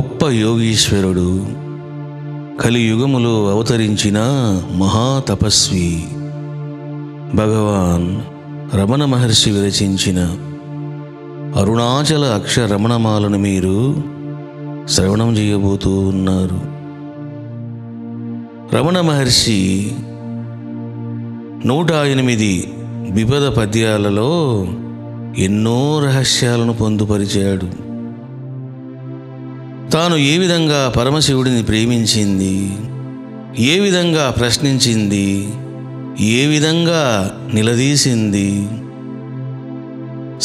గొప్ప యోగీశ్వరుడు, కలియుగములో అవతరించిన మహాతపస్వి భగవాన్ రమణ మహర్షి విరచించిన అరుణాచల అక్షరమణమాలను మీరు శ్రవణం చేయబోతూ ఉన్నారు. రమణ మహర్షి 108 ద్విపద పద్యాలలో ఎన్నో రహస్యాలను పొందుపరిచాడు. తాను ఏ విధంగా పరమశివుడిని ప్రేమించింది, ఏ విధంగా ప్రశ్నించింది, ఏ విధంగా నిలదీసింది,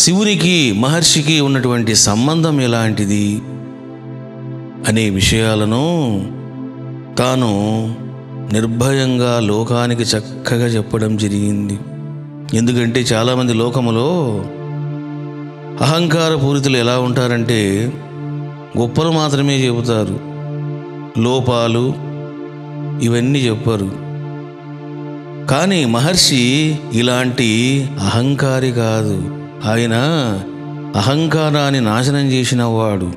శివునికి మహర్షికి ఉన్నటువంటి సంబంధం ఎలాంటిది అనే విషయాలను తాను నిర్భయంగా లోకానికి చక్కగా చెప్పడం జరిగింది. ఎందుకంటే చాలామంది లోకములో అహంకారపూరితులు ఎలా ఉంటారంటే గొప్పలు మాత్రమే చెబుతారు, లోపాలు ఇవన్నీ చెప్పరు. కానీ మహర్షి ఇలాంటి అహంకారి కాదు. ఆయన అహంకారాన్ని నాశనం చేసిన వాడు.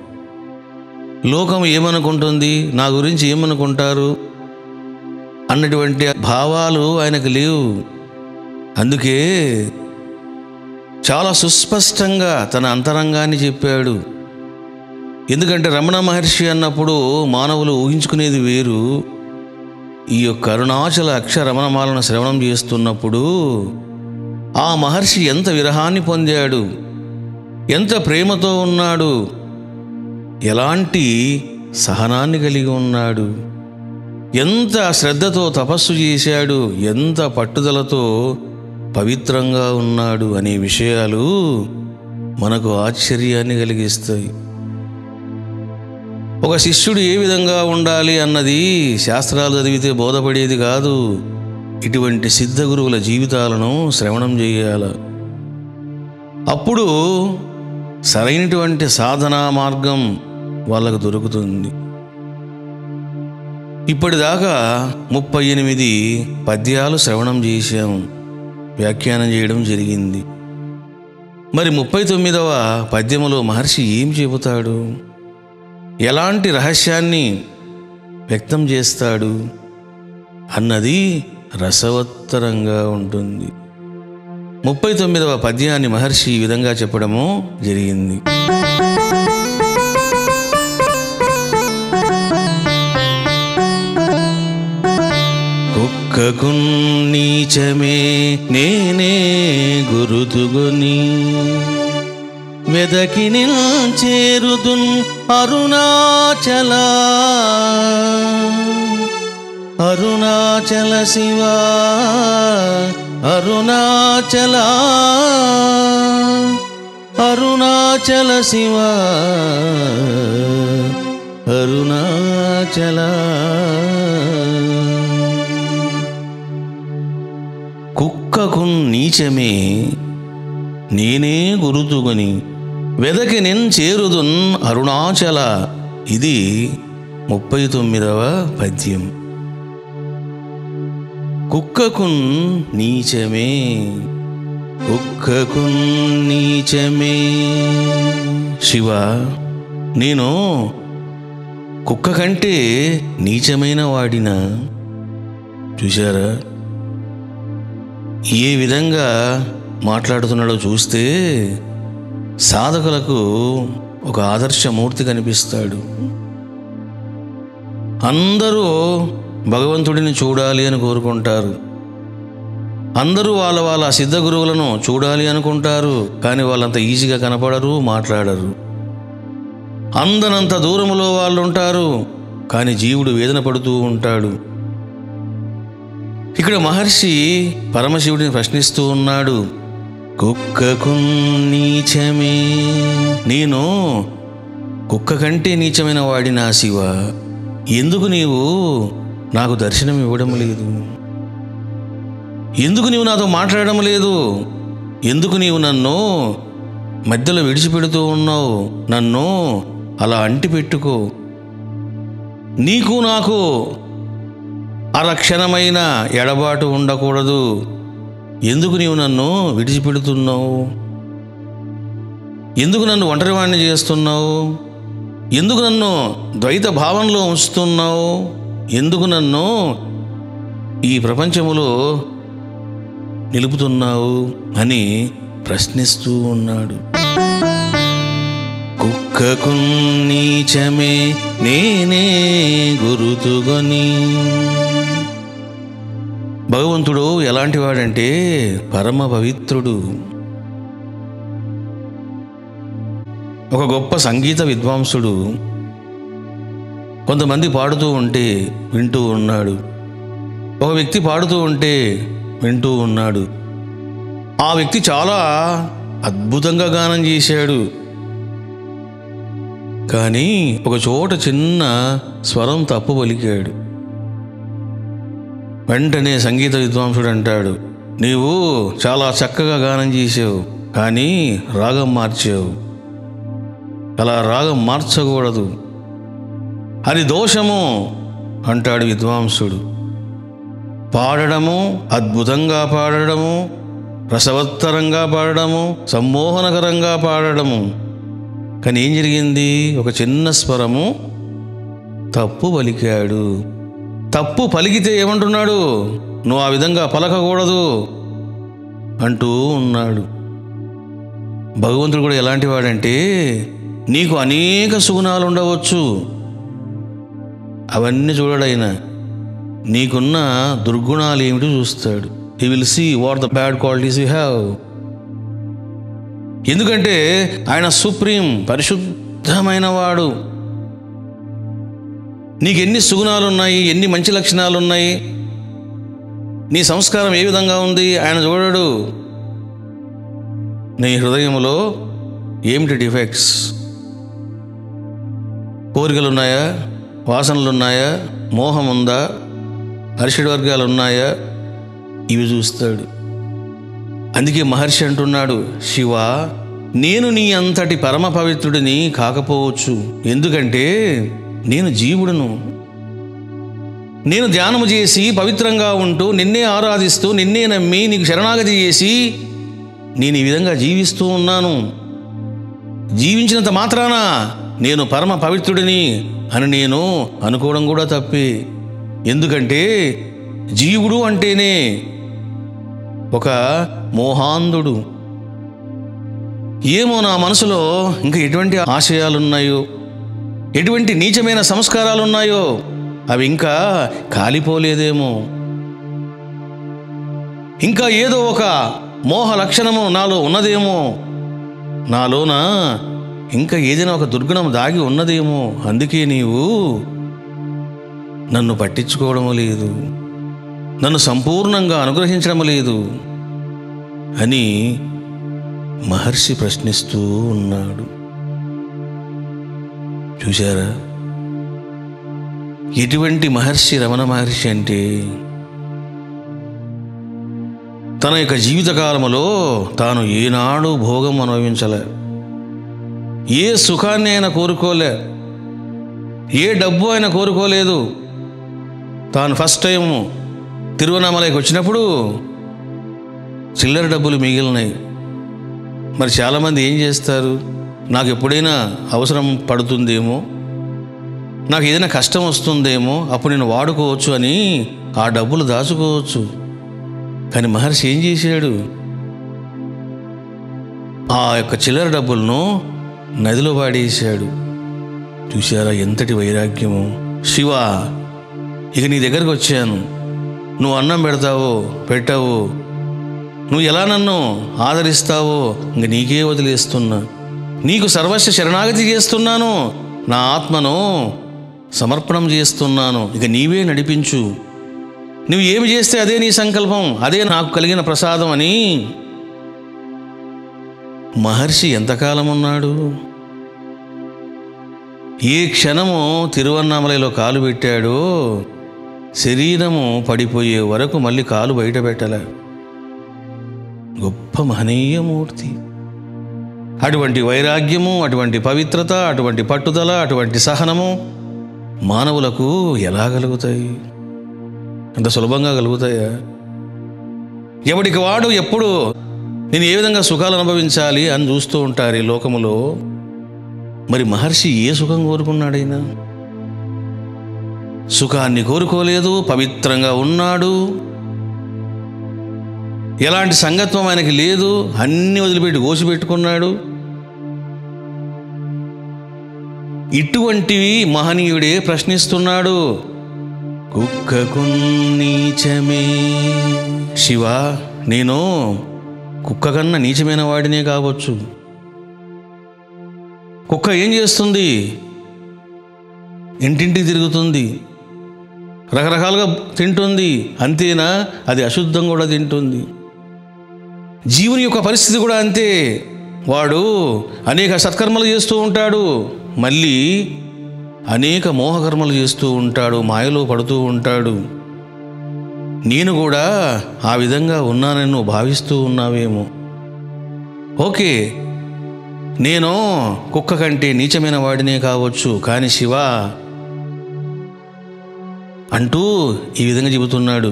లోకం ఏమనుకుంటుంది, నా గురించి ఏమనుకుంటారు అన్నటువంటి భావాలు ఆయనకు లేవు. అందుకే చాలా సుస్పష్టంగా తన అంతరంగాన్ని చెప్పాడు. ఎందుకంటే రమణ మహర్షి అన్నప్పుడు మానవులు ఊహించుకునేది వేరు. ఈ యొక్క అరుణాచల అక్షరమణమాలను శ్రవణం చేస్తున్నప్పుడు ఆ మహర్షి ఎంత విరహాన్ని పొందాడు, ఎంత ప్రేమతో ఉన్నాడు, ఎలాంటి సహనాన్ని కలిగి ఉన్నాడు, ఎంత శ్రద్ధతో తపస్సు చేశాడు, ఎంత పట్టుదలతో పవిత్రంగా ఉన్నాడు అనే విషయాలు మనకు ఆశ్చర్యాన్ని కలిగిస్తాయి. ఒక శిష్యుడు ఏ విధంగా ఉండాలి అన్నది శాస్త్రాలు చదివితే బోధపడేది కాదు. ఇటువంటి సిద్ధ గురువుల జీవితాలను శ్రవణం చేయాలి. అప్పుడు సరైనటువంటి సాధనా మార్గం వాళ్ళకు దొరుకుతుంది. ఇప్పటిదాకా 38 పద్యాలు శ్రవణం చేశాం, వ్యాఖ్యానం చేయడం జరిగింది. మరి 39వ పద్యములో మహర్షి ఏం చెబుతాడు, ఎలాంటి రహస్యాన్ని వ్యక్తం చేస్తాడు అన్నది రసవత్తరంగా ఉంటుంది. 39వ పద్యాన్ని మహర్షి ఈ విధంగా చెప్పడము జరిగింది. కుక్కకు నీచమే నేనే గురుతుగొని వెదకి చేరుదున్ అరుణాచల అరుణాచల శివ అరుణాచల అరుణాచల శివ అరుణాచల. కుక్కకు నీచమే నేనే గురుతుగొని వెదకి చేరుదున్ అరుణాచల. ఇది 39వ పద్యం. కుక్కకు నీచమే, కుక్కకు నీచమే. శివ, నేను కుక్క కంటే నీచమైన వాడినా? చూశారా ఏ విధంగా మాట్లాడుతున్నాడో? చూస్తే సాధకులకు ఒక ఆదర్శమూర్తి కనిపిస్తాడు. అందరూ భగవంతుడిని చూడాలి అని కోరుకుంటారు, అందరూ వాళ్ళ సిద్ధ గురువులను చూడాలి అనుకుంటారు. కానీ వాళ్ళంత ఈజీగా కనపడరు, మాట్లాడరు. అందనంత దూరములో వాళ్ళు ఉంటారు, కానీ జీవుడు వేదన పడుతూ ఉంటాడు. ఇక్కడ మహర్షి పరమశివుడిని ప్రశ్నిస్తూ ఉన్నాడు. కుక్కకు నీచమే, నేను కుక్క కంటే నీచమైన వాడినా శివ? ఎందుకు నీవు నాకు దర్శనం ఇవ్వడం లేదు? ఎందుకు నీవు నాతో మాట్లాడడం లేదు? ఎందుకు నీవు నన్ను మధ్యలో విడిచిపెడుతూ ఉన్నావు? నన్ను అలా అంటి పెట్టుకో. నీకు నాకు అరక్షణమైన ఎడబాటు ఉండకూడదు. ఎందుకు నీవు నన్ను విడిచిపెడుతున్నావు? ఎందుకు నన్ను ఒంటరివాణ్ణి చేస్తున్నావు? ఎందుకు నన్ను ద్వైత భావంలో ఉంచుతున్నావు? ఎందుకు నన్ను ఈ ప్రపంచములో నిలుపుతున్నావు అని ప్రశ్నిస్తూ ఉన్నాడు. కుక్కకు నీచమే నేనే గురుతుగొని. భగవంతుడు ఎలాంటి వాడంటే పరమ పవిత్రుడు. ఒక గొప్ప సంగీత విద్వాంసుడు కొంతమంది పాడుతూ ఉంటే వింటూ ఉన్నాడు. ఒక వ్యక్తి పాడుతూ ఉంటే వింటూ ఉన్నాడు. ఆ వ్యక్తి చాలా అద్భుతంగా గానం చేశాడు. కానీ ఒక చోట చిన్న స్వరం తప్పు పలికాడు. వెంటనే సంగీత విద్వాంసుడు అంటాడు, నీవు చాలా చక్కగా గానం చేసావు, కానీ రాగం మార్చావు. అలా రాగం మార్చకూడదు, అది దోషము అంటాడు విద్వాంసుడు. పాడడము, అద్భుతంగా పాడడము, రసవత్తరంగా పాడడము, సమ్మోహనకరంగా పాడడము. కానీ ఏం జరిగింది? ఒక చిన్న స్వరము తప్పు పలికాడు. తప్పు పలికితే ఏమంటున్నాడు? నువ్వు ఆ విధంగా పలకకూడదు అంటూ ఉన్నాడు. భగవంతుడు కూడా ఎలాంటి వాడంటే, నీకు అనేక సుగుణాలు ఉండవచ్చు, అవన్నీ చూడడైన నీకున్న దుర్గుణాలు ఏమిటో చూస్తాడు. He will see what the bad qualities you have. ఎందుకంటే ఆయన సుప్రీం, పరిశుద్ధమైన వాడు. నీకు ఎన్ని సుగుణాలు ఉన్నాయి, ఎన్ని మంచి లక్షణాలు ఉన్నాయి, నీ సంస్కారం ఏ విధంగా ఉంది ఆయన చూడడు. నీ హృదయంలో ఏమిటి డిఫెక్ట్స్, కోరికలు ఉన్నాయా, వాసనలు ఉన్నాయా, మోహం ఉందా, అరిషడ్ వర్గాలు ఉన్నాయా, ఇవి చూస్తాడు. అందుకే మహర్షి అంటున్నాడు, శివ, నేను నీ అంతటి పరమ పవిత్రుడిని కాకపోవచ్చు. ఎందుకంటే నేను జీవుడును. నేను ధ్యానము చేసి పవిత్రంగా ఉంటూ నిన్నే ఆరాధిస్తూ నిన్నే నమ్మి నీకు శరణాగతి చేసి నేను ఈ విధంగా జీవిస్తూ ఉన్నాను. జీవించినంత మాత్రాన నేను పరమ పవిత్రుడిని అని నేను అనుకోవడం కూడా తప్పే. ఎందుకంటే జీవుడు అంటేనే ఒక మోహాంధుడు. ఏమో నా మనసులో ఇంకా ఎటువంటి ఆశయాలున్నాయో, ఎటువంటి నీచమైన సంస్కారాలున్నాయో అవి ఇంకా కాలిపోలేదేమో. ఇంకా ఏదో ఒక మోహ లక్షణము నాలో ఉన్నదేమో, నాలోన ఇంకా ఏదైనా ఒక దుర్గుణం దాగి ఉన్నదేమో. అందుకే నీవు నన్ను పట్టించుకోవడం లేదు, నన్ను సంపూర్ణంగా అనుగ్రహించడం లేదు అని మహర్షి ప్రశ్నిస్తూ ఉన్నాడు. చూశారా ఎటువంటి మహర్షి రమణ మహర్షి అంటే, తన యొక్క జీవితకాలములో తాను ఏనాడు భోగం అనుభవించలే, ఏ సుఖాన్ని ఆయన కోరుకోలే, ఏ డబ్బు ఆయన కోరుకోలేదు. తాను ఫస్ట్ టైం తిరువన్నామలైకి వచ్చినప్పుడు చిల్లర డబ్బులు మిగిలినాయి. మరి చాలామంది ఏం చేస్తారు, నాకు ఎప్పుడైనా అవసరం పడుతుందేమో, నాకు ఏదైనా కష్టం వస్తుందేమో, అప్పుడు నేను వాడుకోవచ్చు అని ఆ డబ్బులు దాచుకోవచ్చు. కానీ మహర్షి ఏం చేశాడు, ఆ యొక్క చిల్లర డబ్బులను నదిలో పాడేశాడు. చూశారా ఎంతటి వైరాగ్యము. శివ, ఇక నీ దగ్గరకు వచ్చాను, నువ్వు అన్నం పెడతావో పెట్టావో, నువ్వు ఎలా నన్ను ఆదరిస్తావో ఇంక నీకే వదిలేస్తున్నా, నీకు సర్వస్వ శరణాగతి చేస్తున్నాను, నా ఆత్మను సమర్పణం చేస్తున్నాను, ఇక నీవే నడిపించు, నువ్వు ఏమి చేస్తే అదే నీ సంకల్పం, అదే నాకు కలిగిన ప్రసాదం అని మహర్షి ఎంతకాలం ఉన్నాడు. ఏ క్షణము తిరువన్నామలలో కాలు పెట్టాడో శరీరము పడిపోయే వరకు మళ్ళీ కాలు బయట పెట్టలే. గొప్ప మహనీయమూర్తి. అటువంటి వైరాగ్యము, అటువంటి పవిత్రత, అటువంటి పట్టుదల, అటువంటి సహనము మానవులకు ఎలా కలుగుతాయి? అంత సులభంగా కలుగుతాయా? ఎవడికి వాడు ఎప్పుడు నేను ఏ విధంగా సుఖాలు అనుభవించాలి అని చూస్తూ ఉంటారు ఈ లోకములో. మరి మహర్షి ఏ సుఖం కోరుకున్నాడైనా? సుఖాన్ని కోరుకోలేదు, పవిత్రంగా ఉన్నాడు, ఎలాంటి సంగత్వం ఆయనకి లేదు, అన్ని వదిలిపెట్టి గోసిపెట్టుకున్నాడు. ఇటువంటివి మహనీయుడే ప్రశ్నిస్తున్నాడు. కుక్కకు నీచమే. శివ, నేను కుక్క కన్నా నీచమైన వాడినే కావచ్చు. కుక్క ఏం చేస్తుంది? ఇంటింటికి తిరుగుతుంది, రకరకాలుగా తింటుంది. అంతేనా? అది అశుద్ధం కూడా తింటుంది. జీవుని యొక్క పరిస్థితి కూడా అంతే. వాడు అనేక సత్కర్మలు చేస్తూ ఉంటాడు, మళ్ళీ అనేక మోహకర్మలు చేస్తూ ఉంటాడు, మాయలో పడుతూ ఉంటాడు. నేను కూడా ఆ విధంగా ఉన్నానని నువ్వు భావిస్తూ ఉన్నావేమో. ఓకే, నేను కుక్క కంటే నీచమైన వాడినే కావచ్చు, కానీ శివ అంటూ ఈ విధంగా చెబుతున్నాడు.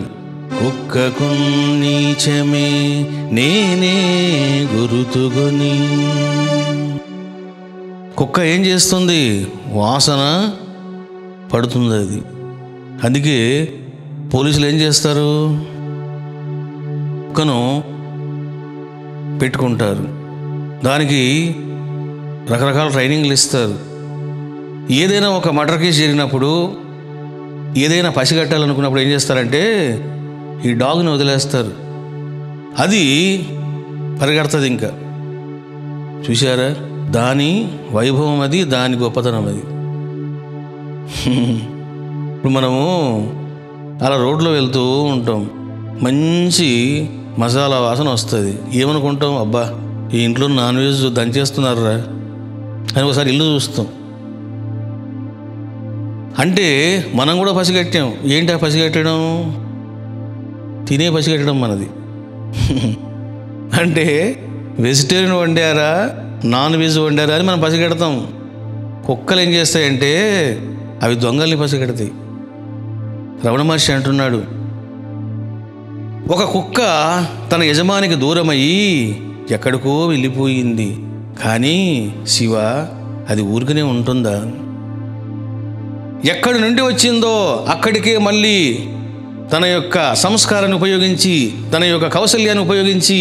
కుక్కకు నీచమే నేనే గురుతుగొని. కుక్క ఏం చేస్తుంది? వాసన పడుతుంది అది. అందుకే పోలీసులు ఏం చేస్తారు? కుక్కను పెట్టుకుంటారు, దానికి రకరకాల ట్రైనింగ్లు ఇస్తారు. ఏదైనా ఒక మర్డర్ కేసు జరిగినప్పుడు, ఏదైనా పసిగట్టాలనుకున్నప్పుడు ఏం చేస్తారంటే ఈ డాగ్ని వదిలేస్తారు, అది పరిగెడుతుంది. ఇంకా చూశారా? దాని వైభవం అది, దాని గొప్పతనం అది. ఇప్పుడు మనము అలా రోడ్లో వెళ్తూ ఉంటాం, మంచి మసాలా వాసన వస్తుంది. ఏమనుకుంటాం? అబ్బా, ఈ ఇంట్లో నాన్ వెజ్ దంచేస్తున్నారా అని ఒకసారి ఇల్లు చూస్తాం. అంటే మనం కూడా పసిగట్టాం. ఏంటి ఆ పసిగట్టడం? తినే పసిగట్టడం మనది. అంటే వెజిటేరియన్ వండారా, నాన్ వెజ్ వండారా అని మనం పసిగడతాం. కుక్కలు ఏం చేస్తాయంటే అవి దొంగల్ని పసిగడతాయి. రమణ మహర్షి అంటున్నాడు, ఒక కుక్క తన యజమానికి దూరమయ్యి ఎక్కడికో వెళ్ళిపోయింది, కానీ శివ అది ఊరికనే ఉంటుందా? ఎక్కడి నుండి వచ్చిందో అక్కడికే మళ్ళీ తన యొక్క సంస్కారాన్ని ఉపయోగించి, తన యొక్క కౌశల్యాన్ని ఉపయోగించి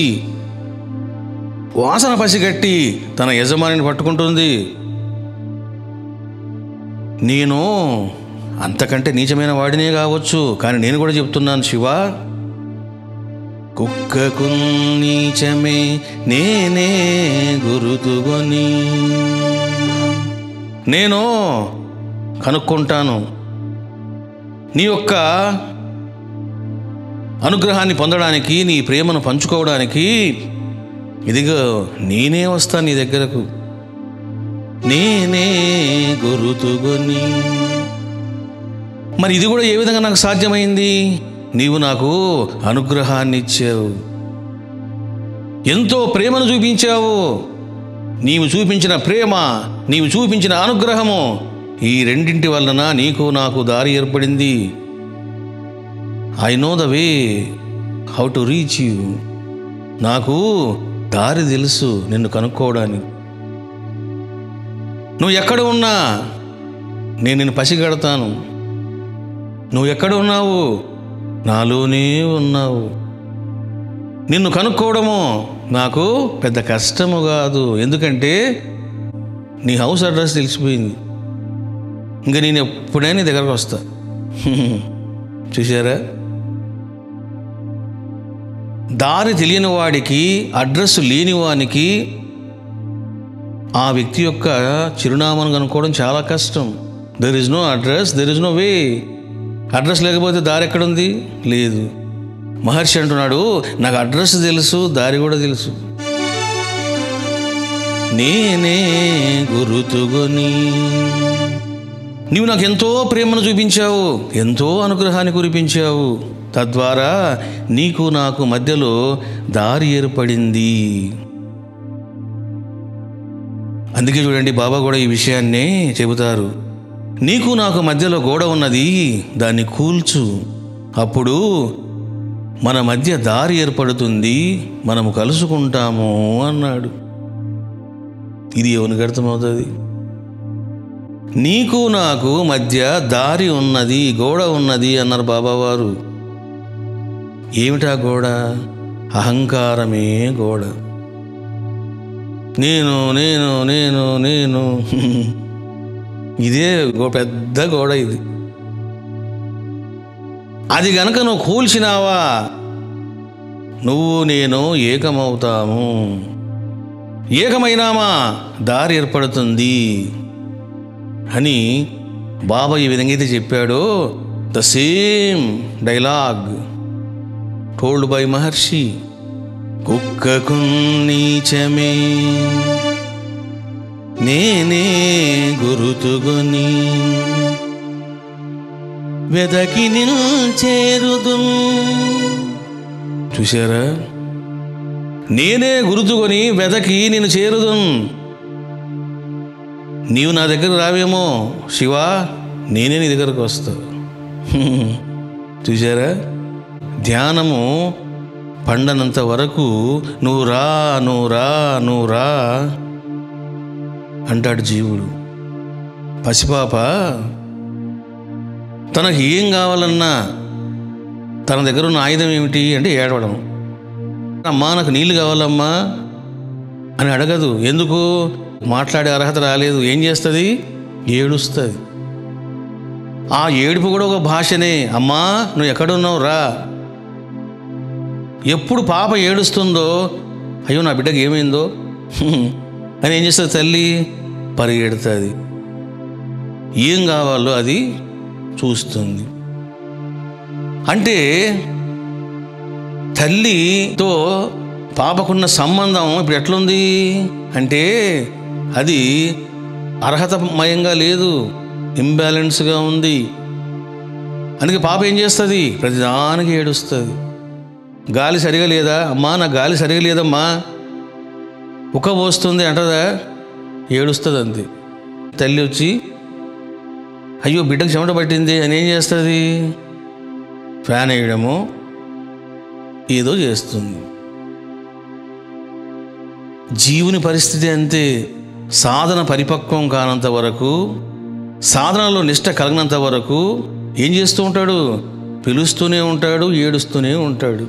వాసన పసిగట్టి తన యజమానిని పట్టుకుంటుంది. నేను అంతకంటే నీచమైన వాడినే కావచ్చు, కానీ నేను కూడా చెప్తున్నాను శివ, కుక్కకు నీచమే నేనే గురుతుగొని. నేను కనుక్కుంటాను, నీ యొక్క అనుగ్రహాన్ని పొందడానికి, నీ ప్రేమను పంచుకోవడానికి ఇదిగో నేనే వస్తాను నీ దగ్గరకు, నేనే గురుతుగొని. మరి ఇది కూడా ఏ విధంగా నాకు సాధ్యమైంది? నీవు నాకు అనుగ్రహాన్ని ఇచ్చావు, ఎంతో ప్రేమను చూపించావు. నీవు చూపించిన ప్రేమ, నీవు చూపించిన అనుగ్రహము, ఈ రెండింటి వలన నీకు నాకు దారి ఏర్పడింది. I know the way how to reach you. నాకు దారి తెలుసు నిన్ను కనుక్కోవడానికి. నువ్వు ఎక్కడ ఉన్నా నేను నిన్ను పసిగడతాను. నువ్వు ఎక్కడ ఉన్నావు? నాలోనే ఉన్నావు. నిన్ను కనుక్కోవడము నాకు పెద్ద కష్టము కాదు, ఎందుకంటే నీ హౌస్ అడ్రస్ తెలిసిపోయింది. ఇంకా నేను ఎప్పుడైనా నీ దగ్గరకు వస్తా. చూసారా? దారి తెలియని వాడికి, అడ్రస్ లేని వానికి ఆ వ్యక్తి యొక్క చిరునామాను కనుక్కోవడం చాలా కష్టం. There is no address, there is no way. Address లేకపోతే దారి ఎక్కడుంది? లేదు. మహర్షి అంటున్నాడు, నాకు అడ్రస్ తెలుసు, దారి కూడా తెలుసు. నేనే గురుతుగొని. నీవు నాకు ఎంతో ప్రేమను చూపించావు, ఎంతో అనుగ్రహాన్ని కురిపించావు. తద్వారా నీకు నాకు మధ్యలో దారి ఏర్పడింది. అందుకే చూడండి, బాబా కూడా ఈ విషయాన్నే చెబుతారు. నీకు నాకు మధ్యలో గోడ ఉన్నది, దాన్ని కూల్చు, అప్పుడు మన మధ్య దారి ఏర్పడుతుంది, మనము కలుసుకుంటాము అన్నాడు. ఇది ఎవరికి అర్థమవుతుంది? నీకు నాకు మధ్య దారి ఉన్నది, గోడ ఉన్నది అన్నారు బాబావారు. ఏమిటా గోడ? అహంకారమే గోడ. నేను నేను నేను నేను ఇదే పెద్ద గోడ ఇది. అది గనక నువ్వు కూల్చినావా, నువ్వు నేను ఏకమవుతాము. ఏకమైనామా దారి ఏర్పడుతుంది అని బాబా ఈ విధంగా అయితే చెప్పాడో, the same dialogue told by Maharshi. కుక్కకు నీచమే నేనే గురుతుగొని వెదకి నిల్చేరుదు. చూశారా? నేనే గుర్తుకొని వెదకి నేను చేరుదున్. నీవు నా దగ్గర రావేమో శివా, నేనే నీ దగ్గరకు వస్తా. చూశారా? ధ్యానము పండనంత వరకు నువ్వు రా నువ్వు రా నువ్వు రా అంటాడు జీవుడు. పసిపాప తనకు ఏం కావాలన్నా తన దగ్గర ఉన్న ఆయుధం ఏమిటి అంటే ఏడవడం. అమ్మా నాకు నీళ్ళు కావాలమ్మా అని అడగదు. ఎందుకు? మాట్లాడే అర్హత రాలేదు. ఏం చేస్తుంది? ఏడుస్తుంది. ఆ ఏడుపు కూడా ఒక భాషనే. అమ్మా నువ్వు ఎక్కడున్నావు రా. ఎప్పుడు పాప ఏడుస్తుందో, అయ్యో నా బిడ్డకి ఏమైందో అని ఏం చేస్తుంది తల్లి? పరిగెడుతుంది. ఏం కావాలో అది చూస్తుంది. అంటే తల్లితో పాపకున్న సంబంధం ఇప్పుడు ఎట్లుంది అంటే అది అర్హతమయంగా లేదు, ఇంబ్యాలెన్స్గా ఉంది. అందుకే పాప ఏం చేస్తుంది? ప్రతిదానికి ఏడుస్తుంది. గాలి సరిగా లేదా అమ్మా, నాకు గాలి సరిగా లేదమ్మా, ఉక్క పోస్తుంది అంటదా, ఏడుస్తుంది. అంతే. తల్లి వచ్చి అయ్యో బిడ్డకు చెమట పట్టింది అని ఏం చేస్తుంది? ఫ్యాన్ వేయడము ఏదో చేస్తుంది. జీవుని పరిస్థితి అంతే. సాధన పరిపక్వం కానంత వరకు, సాధనలో నిష్ట కలిగినంత వరకు ఏం చేస్తూ ఉంటాడు? పిలుస్తూనే ఉంటాడు, ఏడుస్తూనే ఉంటాడు.